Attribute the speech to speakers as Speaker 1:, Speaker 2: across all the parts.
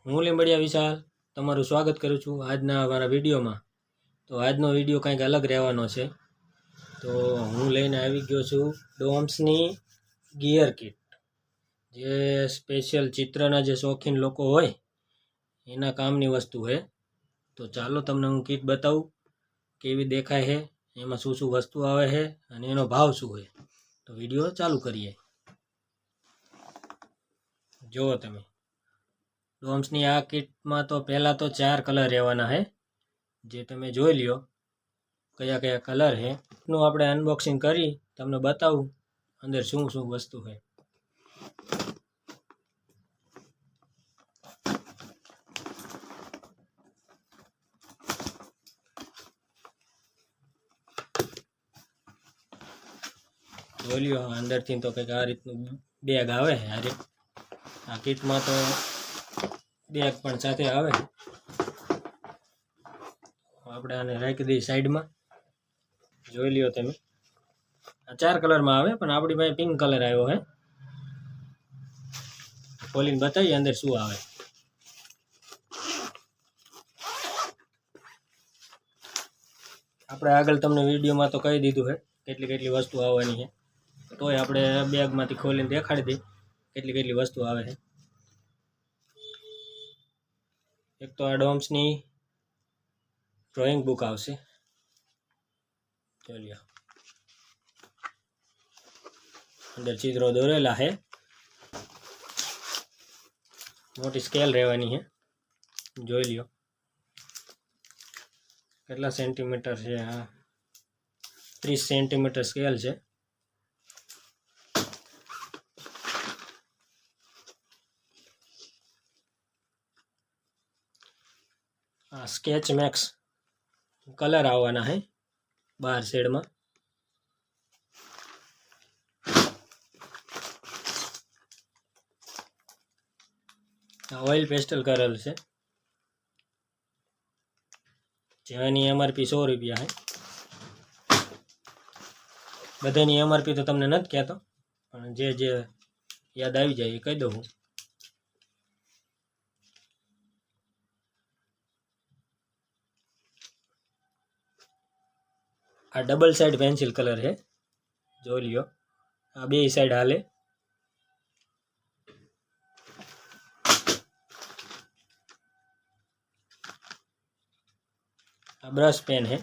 Speaker 1: હું લીંબડિયા વિશાલ તમારું સ્વાગત કરું છું આજના અમારા વિડીયોમાં। તો આજનો વિડીયો કંઈક અલગ રહેવાનો છે। તો હું લઈને આવી ગયો છું ડોમ્સની ગિયર કિટ, જે સ્પેશિયલ ચિત્રના જે શોખીન લોકો હોય એના કામની વસ્તુ છે। તો ચાલો તમને હું કિટ બતાવું કેવી દેખાય છે, એમાં શું શું વસ્તુ આવે છે અને એનો ભાવ શું છે। તો વિડીયો ચાલુ કરીએ। જુઓ તમે ડોમ્સની આ કિટમાં તો પહેલાં તો 4 કલર રહેવાના છે, જે તમે જોઈ લ્યો કયા કયા કલર છે। એનું આપણે અનબોક્સિંગ કરી તમને બતાવું અંદર શું શું વસ્તુ છે। જોઈ લ્યો અંદરથી તો કંઈક આ રીતનું બેગ આવે છે। આ કિટમાં તો બેગ પણ સાથે આવે। આપણે આને રાખી દઈએ સાઈડમાં। જોઈ લ્યો તમે આ 4 કલરમાં આવે, પણ આપણી પાસે પિંક કલર આવ્યો છે। ખોલીને બતાવીએ અંદર શું આવે। આપણે આગળ તમને વિડીયોમાં તો કહી દીધું છે કેટલી કેટલી વસ્તુ આવવાની છે, તોય આપણે બેગમાંથી ખોલીને દેખાડી દઈએ કેટલી કેટલી વસ્તુ આવે છે। એક તો આ ડોમ્સની ડ્રોઈંગ બુક આવશે, ચાલ્યો અંદર ચિત્રો દોરેલા છે। મોટી સ્કેલ રહેવાની છે, જોઈ લ્યો કેટલા સેન્ટીમીટર છે। આ 30 સેન્ટીમીટર સ્કેલ છે। આ સ્કેચ મેક્સ કલર આવવાના છે 12 શેડમાં। ઓઇલ પેસ્ટલ કરેલ છે, જેની એમઆરપી 100 રૂપિયા છે। બધાની એમઆરપી તો તમને નથી કહેતો, પણ જે જે યાદ આવી જાય એ કહી દઉં હું। આ ડબલ સાઈડ પેન્સિલ કલર છે, જોઈ લ્યો આ બે સાઈડ હાલે। આ બ્રશ પેન છે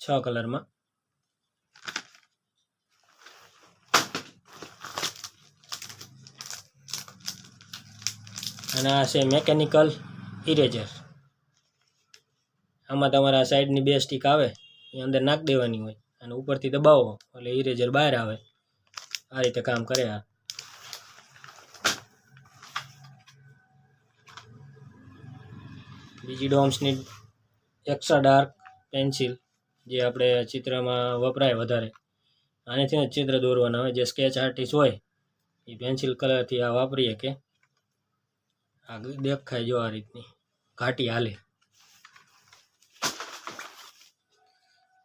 Speaker 1: 6 કલરમાં। અને આ છે મેકેનિકલ ઇરેઝર। આમાં તમારા સાઈડની 2 સ્ટીક આવે એ અંદર નાખી દેવાની હોય અને ઉપરથી દબાવો એટલે ઇરેઝર બહાર આવે। આ રીતે કામ કરે। આ બીજી ડોમ્સની એક્સ્ટ્રા ડાર્ક પેન્સિલ, જે આપણે ચિત્રમાં વપરાય વધારે, આનેથી જ ચિત્ર દોરવાના હોય। જે સ્કેચ આર્ટિસ્ટ હોય એ પેન્સિલ કલરથી આ વાપરીએ કે આ દેખાય જો આ રીતની ઘાટી હાલે।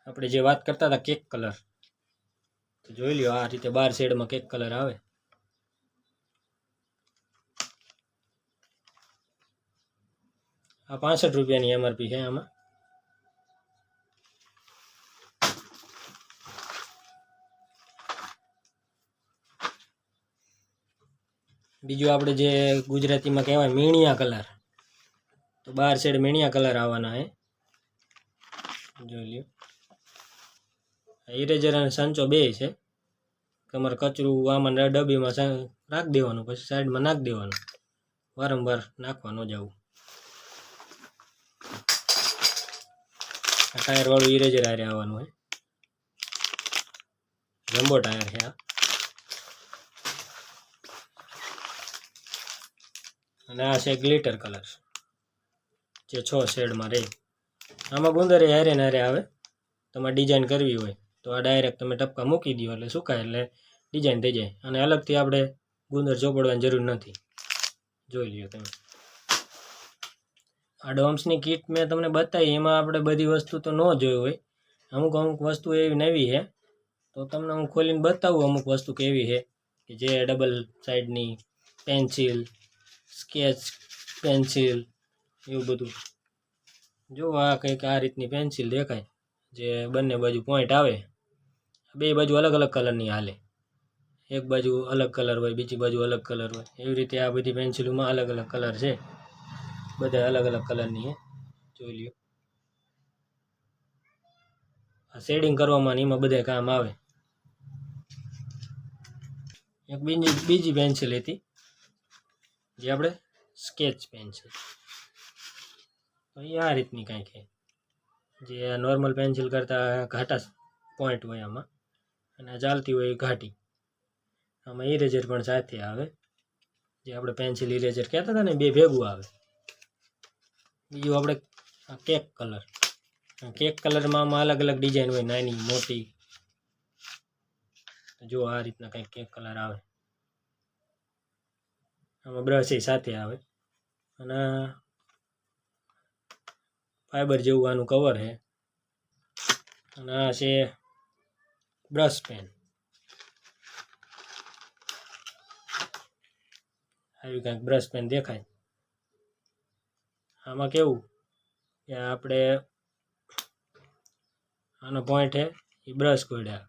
Speaker 1: આપણે જે વાત કરતા હતા કેક કલર, તો જોઈ લ્યો આ રીતે 12 શેડમાં કેક કલર આવે। આ 65 રૂપિયાની એમઆરપી છે આમાં। બીજું આપણે જે ગુજરાતીમાં કહેવાય મીણિયા કલર, તો 12 શેડ મીણિયા કલર આવવાના છે, જોઈ લ્યો। ઇરેઝર અને સંચો બે છે, તમારે કચરું આમાં ડબ્બીમાં રાખી દેવાનું, પછી સાઈડમાં નાખી દેવાનું, વારંવાર નાખવા ન જવું। આ ટાયરવાળું ઇરેઝર આરે આવવાનું હોય, જમ્બો ટાયર છે આ। અને આ છે ગ્લિટર કલર, જે 6 શેડમાં રહે। આમાં ગુંદર હારે ને હારે આવે। તમારે ડિઝાઇન કરવી હોય તો આ ડાયરેક્ટ તમે ટપકા મૂકી દો એટલે સુકાય એટલે ડિઝાઇન થઈ જાય, અને અલગથી આપણે ગુંદર ચોપડવાની જરૂર નથી, જોઈ લ્યો તમે। આ ડોમ્સની કિટ મેં તમને બતાવી, એમાં આપણે બધી વસ્તુ તો ન જોઈ હોય, અમુક અમુક વસ્તુ એવી નવી છે, તો તમને હું ખોલીને બતાવું અમુક વસ્તુ કેવી છે, કે જે ડબલ સાઈડની પેન્સિલ, સ્કેચ પેન્સિલ એવું બધું. જો આ કંઈક આ રીતની પેન્સિલ દેખાય, જે બંને બાજુ પોઈન્ટ આવે, બે બાજુ અલગ અલગ કલરની હાલે, એક બાજુ અલગ કલર હોય, બીજી બાજુ અલગ કલર હોય, એવી રીતે આ બધી પેન્સિલોમાં અલગ અલગ કલર છે, બધા અલગ અલગ કલરની છે. જોઈ લ્યો, આ શેડિંગ કરવામાં એમાં બધા કામ આવે. એક બીજી પેન્સિલ હતી જે આપણે સ્કેચ પેન્સિલ, તો એ આ રીતની કાંઈક છે, જે નોર્મલ પેન્સિલ કરતાં ઘાટા પોઈન્ટ હોય આમાં, અને ચાલતી હોય એ ઘાટી. આમાં ઇરેઝર પણ સાથે આવે, જે આપણે પેન્સિલ ઇરેઝર કહેતા હતા ને, બે ભેગું આવે. બીજું આપણે કેક કલર, કેક કલરમાં આમાં અલગ અલગ ડિઝાઇન હોય, નાની મોટી. જો આ રીતના કંઈક કેક કલર આવે, આમાં બ્રશ એ સાથે આવે, અને ફાઈબર જેવું આનું કવર છે. અને આ છે બ્રશ પેન. આવી કંઈક બ્રશ પેન દેખાય. આમાં કેવું કે આપણે આનો પોઈન્ટ છે એ બ્રશ કોડ્યા.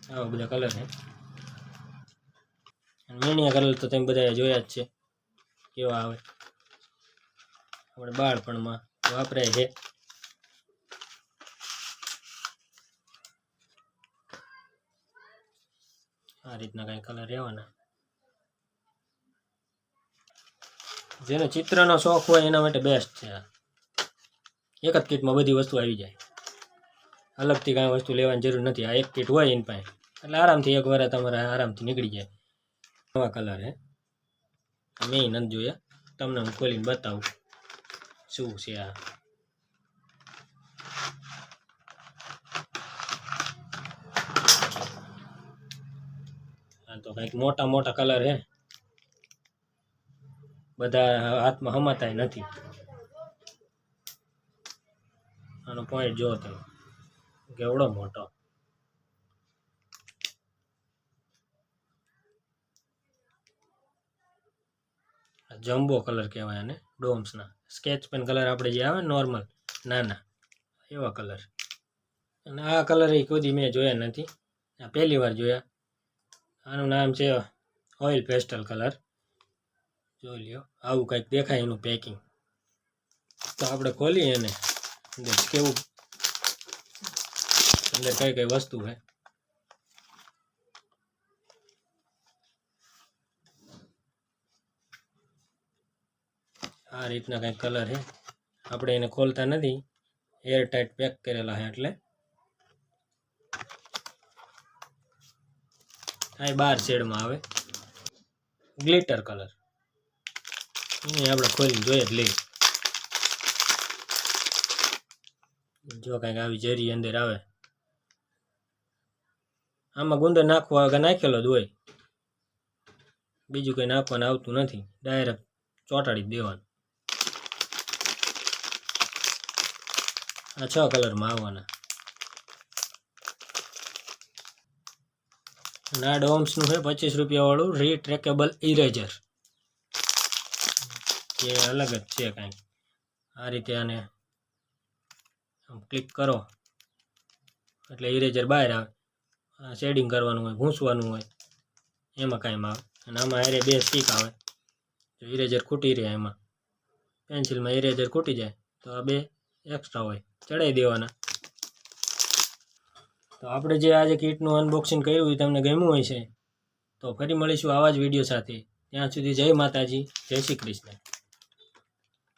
Speaker 1: આવા બધા કલર છે. મેણિયા કલર તો તમે બધા જોયા જ છે કેવા આવે, આપણે બાળપણમાં વાપરાય છે. આ રીતના કંઈ કલર રહેવાના. જેને ચિત્રનો શોખ હોય એના માટે બેસ્ટ છે. એક જ કીટમાં બધી વસ્તુ આવી જાય, અલગથી કાંઈ વસ્તુ લેવાની જરૂર નથી. આ એક કીટ હોય એની પાસે, એટલે આરામથી એક વાર તમારે આરામથી નીકળી જાય. નવા કલર હે, મેં નથી જોયા, તમને હું ખોલીને બતાવું શું છે. આ તો કંઈક મોટા મોટા કલર હે, બધા હાથમાં હમાતા નથી. આનો પોઈન્ટ જો તમે કેવડો મોટો. જમ્બો કલર કહેવાય આને, ડોમ્સના. સ્કેચ પેન કલર આપણે જે આવે નોર્મલ નાના એવા કલર. અને આ કલર એ કોઈ મેં જોયા નથી, આ પહેલી વાર જોયા. આનું નામ છે ઓઇલ પેસ્ટલ કલર. જોઈ લ્યો, આવું કંઈક દેખાય એનું પેકિંગ. તો આપણે ખોલીએ એને, કેવું અંદર કઈ કઈ વસ્તુ છે. આ રીતના કંઈક કલર છે. આપણે એને ખોલતા નથી, એર ટાઈટ પેક કરેલા છે. એટલે આ 12 શેડમાં આવે, ગ્લિટર કલર. એને આપણે ખોલીને જોઈએ જ લઈ. જો કંઈક આવી જરી અંદર આવે. આમાં ગુંદર નાખવા વગર નાખેલો જ હોય, બીજું કંઈ નાખવાનું આવતું નથી, ડાયરેક્ટ ચોંટાડી દેવાનું. આ 6 કલરમાં આવવાના. અને આ ડોમ્સનું છે 25 રૂપિયા વાળું રીટ્રેકેબલ ઇરેઝર, જે અલગ જ છે કાંઈક. આ રીતે આને ક્લિક કરો એટલે ઇરેઝર બહાર આવે. શેડિંગ કરવાનું હોય, ભૂંસવાનું હોય, એમાં કાંઈ આવે. અને આમાં હારે 2 સ્ટીક આવે. જો ઇરેઝર ખૂટી રહે, એમાં પેન્સિલમાં ઇરેઝર ખૂટી જાય તો આ 2 એક્સ્ટ્રા હોય, ચડાવી દેવાના. તો આપણે જે આજે કીટનું અનબોક્સિંગ કર્યું એ તમને ગમ્યું હોય છે, તો ફરી મળીશું આવા જ વિડીયો સાથે. ત્યાં સુધી જય માતાજી, જય શ્રી કૃષ્ણ.